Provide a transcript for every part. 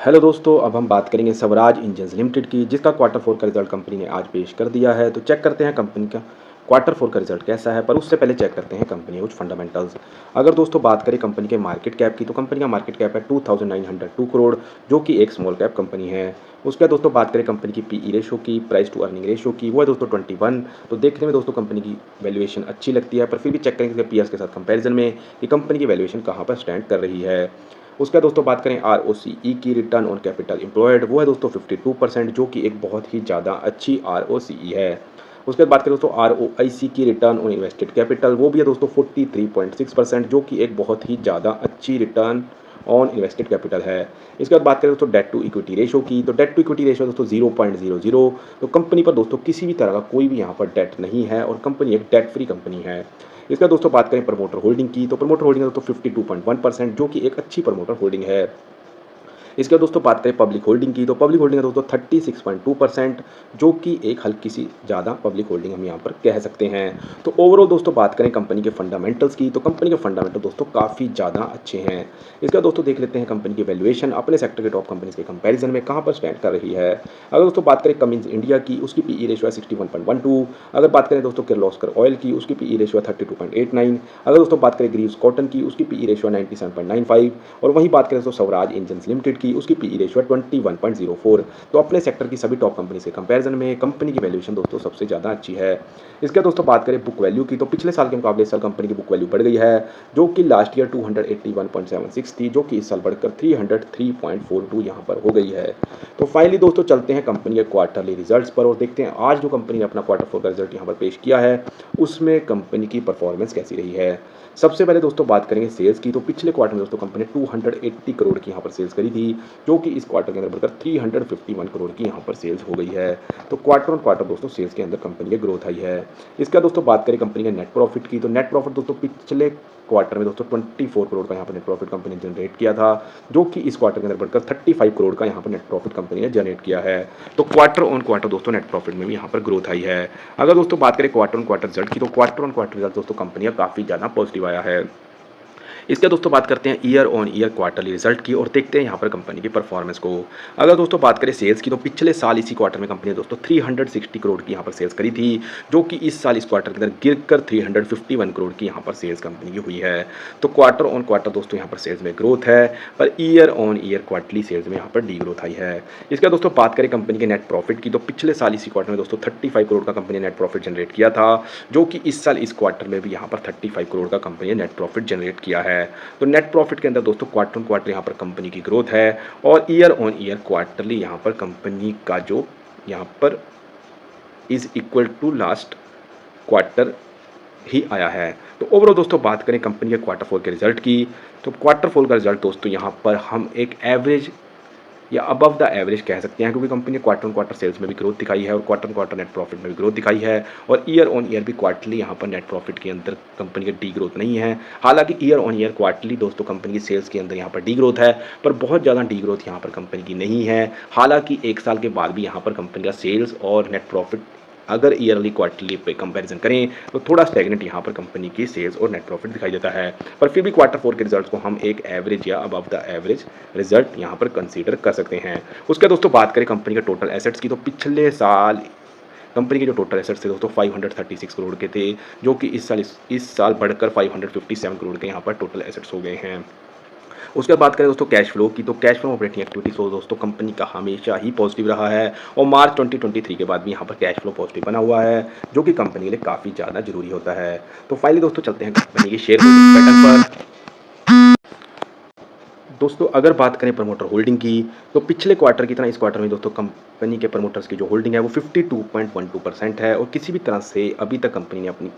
Hello दोस्तों, अब हम बात करेंगे स्वराज इंजन्स लिमिटेड की, जिसका क्वार्टर फोर का रिजल्ट कंपनी ने आज पेश कर दिया है। तो चेक करते हैं कंपनी का क्वार्टर फोर का रिजल्ट कैसा है, पर उससे पहले चेक करते हैं कंपनी के कुछ फंडामेंटल्स। अगर दोस्तों बात करें कंपनी के मार्केट कैप की, तो कंपनी का मार्केट कैप है 2902 करोड़, जो कि एक स्मॉल कैप कंपनी है। उसके बाद दोस्तों बात करें कंपनी की पीई रेशो की, प्राइस टू अर्निंग रेशो की, वो है दोस्तों 21। तो देखने में दोस्तों कंपनी की वैल्यूएशन अच्छी लगती है, पर फिर भी चेक करेंगे पीएस के साथ कंपैरिजन में कि कंपनी की वैल्यूएशन कहाँ पर स्टैंड कर रही है। उसके बाद दोस्तों बात करें आरओसीई की, रिटर्न ऑन कैपिटल एम्प्लॉयड, वो है दोस्तों 52%, जो कि एक बहुत ही ज़्यादा अच्छी आरओसीई है। उसके बाद बात करें दोस्तों आरओआईसी की, रिटर्न ऑन इन्वेस्टेड कैपिटल, वो भी है दोस्तों 43.6%, जो कि एक बहुत ही ज़्यादा अच्छी रिटर्न ऑन इन्वेस्टेड कैपिटल है। इसके बाद बात करें दोस्तों डेट टू इक्विटी रेशो की, तो डेट टू इक्विटी रेशो दोस्तों 0.00। तो कंपनी पर दोस्तों किसी भी तरह का कोई भी यहाँ पर डेट नहीं है और कंपनी एक डेट फ्री कंपनी है। इसका दोस्तों बात करें प्रमोटर होल्डिंग की, तो प्रमोटर होल्डिंग है दोस्तों 52.1%, जो कि एक अच्छी प्रमोटर होल्डिंग है। इसके बाद दोस्तों बात करें पब्लिक होल्डिंग की, तो पब्लिक होल्डिंग है दोस्तों 36.2%, जो कि एक हल्की सी ज़्यादा पब्लिक होल्डिंग हम यहाँ पर कह सकते हैं। तो ओवरऑल दोस्तों बात करें कंपनी के फंडामेंटल्स की, तो कंपनी के फंडामेंटल दोस्तों काफ़ी ज़्यादा अच्छे हैं। इसका दोस्तों देख लेते हैं कंपनी की वैल्यूएशन अपने सेक्टर के टॉप कंपनीज के कंपैरिजन में कहाँ पर स्टैंड कर रही है। अगर दोस्तों बात करें कमिंस इंडिया की, उसकी पीई रेशो है 61.12। अगर बात करें दोस्तों किर्लोस्कर ऑयल की, उसकी पीई रेशो है 32.89। अगर दोस्तों बात करें ग्रीव्स कॉटन की, उसकी पीई रेशो है 97.95। और वहीं बात करें दोस्तों स्वराज इंजन्स लिमिटेड की, उसकी पीई रेशो है 21.04। तो अपने सेक्टर की सभी टॉप कंपनी के कंपैरिजन में कंपनी की वैल्यूएशन दोस्तों सबसे ज़्यादा अच्छी है। इसके बाद दोस्तों बात करें बुक वैल्यू की, तो पिछले साल के मुकाबले इस साल कंपनी की बुक वैल्यू बढ़ गई है, जो कि लास्ट ईयर 281.76 थी, जो कि इस साल बढ़कर 303.42 यहाँ पर हो गई है। तो फाइनली दोस्तों चलते हैं कंपनी के क्वार्टरली रिजल्ट्स पर और देखते हैं आज जो कंपनी ने अपना क्वार्टर फोर का रिजल्ट यहाँ पर पेश किया है, उसमें कंपनी की परफॉर्मेंस कैसी रही है। सबसे पहले दोस्तों बात करेंगे सेल्स की, तो पिछले क्वार्टर में दोस्तों कंपनी ने 280 करोड़ की यहाँ पर सेल्स करी थी, जो कि इस क्वार्टर के अंदर बढ़कर 351 करोड़ की यहाँ पर सेल्स हो गई है। तो क्वार्टर ऑन क्वार्टर दोस्तों सेल्स के अंदर कंपनी की ग्रोथ आई है। इसका दोस्तों बात करें कंपनी के नेट प्रॉफिट की, तो नेट प्रॉफिट दोस्तों पिछले क्वार्टर में दोस्तों 24 करोड़ का यहाँ पर नेट प्रॉफिट कंपनी ने जनरेट किया था, जो कि इस क्वार्टर के अंदर बढ़कर 35 करोड़ का यहाँ पर नेट प्रॉफिट कंपनी ने जनरेट किया है। तो क्वार्टर ऑन क्वार्टर दोस्तों नेट प्रॉफिट में भी यहाँ पर ग्रोथ आई है। अगर दोस्तों बात करें क्वार्टर ऑन क्वार्टर रिजल्ट की, तो क्वार्टर ऑन क्वार्टर रिजल्ट दोस्तों कंपनी का काफ़ी ज़्यादा पॉजिटिव आया है। इसके दोस्तों बात करते हैं year on year quarterly result की और देखते हैं यहाँ पर कंपनी की परफॉर्मेंस को। अगर दोस्तों बात करें सेल्स की, तो पिछले साल इसी क्वार्टर में कंपनी ने दोस्तों 360 करोड़ की यहाँ पर सेल्स करी थी, जो कि इस साल इस क्वार्टर के अंदर गिरकर 351 करोड़ की यहाँ पर सेल्स कंपनी की हुई है। तो क्वार्टर ऑन क्वार्टर दोस्तों यहाँ पर सेल्स में ग्रोथ है, पर year on year quarterly sales में यहाँ पर डी ग्रोथ आई है। इसका दोस्तों बात करें कंपनी के नेट प्रॉफिट की, तो पिछले साल इसी क्वार्टर में दोस्तों 35 करोड़ का कंपनी ने नेट प्रॉफिट जनरेट किया था, जो कि इस साल इस क्वार्टर में भी यहाँ पर 35 करोड़ का कंपनी ने नेट प्रॉफिट जनरेट किया है। तो नेट प्रॉफिट के अंदर दोस्तों क्वार्टर ऑन क्वार्टर यहाँ पर कंपनी की ग्रोथ है और ईयर ऑन ईयर क्वार्टरली यहाँ पर कंपनी का जो यहाँ पर is equal to last quarter ही आया है। तो ओवरऑल दोस्तों बात करें कंपनी के क्वार्टर फोर के रिजल्ट की, तो क्वार्टर फोर का रिजल्ट दोस्तों यहाँ पर हम एक एवरेज या अबव द एवरेज कह सकते हैं, क्योंकि कंपनी ने क्वार्टर ऑन क्वार्टर सेल्स में भी ग्रोथ दिखाई है और quarter on quarter net profit में भी ग्रोथ दिखाई है और ईयर ऑन ईयर भी क्वार्टरली यहाँ पर नेट प्रॉफिट के अंदर कंपनी की डी ग्रोथ नहीं है। हालांकि ईयर ऑन ईयर क्वार्टरली दोस्तों कंपनी की सेल्स के अंदर यहाँ पर डी ग्रोथ है, पर बहुत ज़्यादा डी ग्रोथ यहाँ पर कंपनी की नहीं है। हालांकि एक साल के बाद भी यहाँ पर कंपनी का सेल्स और नेट प्रॉफिट अगर ईयरली क्वार्टरली पे कंपैरिजन करें तो थोड़ा स्टैग्नेंट यहाँ पर कंपनी की सेल्स और नेट प्रॉफिट दिखाई देता है, पर फिर भी क्वार्टर फोर के रिजल्ट्स को हम एक एवरेज या अबव द एवरेज रिजल्ट यहाँ पर कंसीडर कर सकते हैं। उसके दोस्तों बात करें कंपनी के टोटल एसेट्स की, तो पिछले साल कंपनी के जो टोटल एसेट्स थे दोस्तों 536 करोड़ के थे, जो कि इस साल बढ़कर 557 करोड़ के यहाँ पर टोटल एसेट्स हो गए हैं। उसके बाद बात करें दोस्तों कैश फ्लो की, तो कैश फ्लो ऑपरेटिंग एक्टिविटीज दोस्तों कंपनी का हमेशा ही पॉजिटिव रहा है और मार्च 2023 के बाद भी यहाँ पर कैश फ्लो पॉजिटिव बना हुआ है, जो कि कंपनी के लिए काफ़ी ज़्यादा जरूरी होता है। तो फाइनली दोस्तों चलते हैं कंपनी के शेयर होल्डिंग पैटर्न पर। दोस्तों अगर बात करें प्रमोटर होल्डिंग की, तो पिछले क्वार्टर की तरह इस क्वार्टर में दोस्तों कंपनी के प्रमोटर्स की जो होल्डिंग है वो 52.12% है और किसी भी तरह से अभी तक कंपनी ने अपनी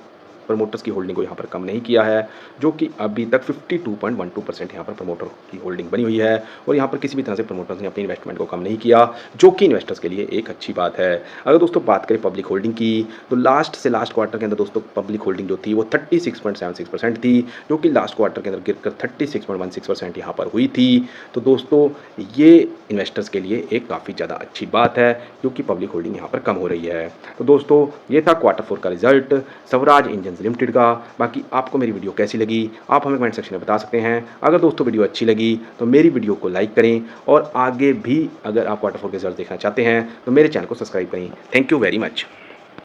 प्रमोटर्स की होल्डिंग को यहाँ पर कम नहीं किया है, जो कि अभी तक 52.12% यहाँ पर प्रमोटर की होल्डिंग बनी हुई है और यहाँ पर किसी भी तरह से प्रमोटर्स ने अपनी इन्वेस्टमेंट को कम नहीं किया, जो कि इन्वेस्टर्स के लिए एक अच्छी बात है। अगर दोस्तों बात करें पब्लिक होल्डिंग की, तो लास्ट से लास्ट क्वार्टर के अंदर दोस्तों पब्लिक होल्डिंग जो थी वो 36.76% थी, जो कि लास्ट क्वार्टर के अंदर गिरकर 36.16% यहाँ पर हुई थी। तो दोस्तों ये इन्वेस्टर्स के लिए एक काफ़ी ज़्यादा अच्छी बात है, क्योंकि पब्लिक होल्डिंग यहाँ पर कम हो रही है। तो दोस्तों ये था क्वार्टर फोर का result Swaraj engine engines limited का। बाकी आपको मेरी वीडियो कैसी लगी आप हमें कमेंट सेक्शन में बता सकते हैं। अगर दोस्तों वीडियो अच्छी लगी तो मेरी वीडियो को लाइक करें और आगे भी अगर आप क्वार्टर 4 के रिजल्ट देखना चाहते हैं तो मेरे चैनल को सब्सक्राइब करें। Thank you very much.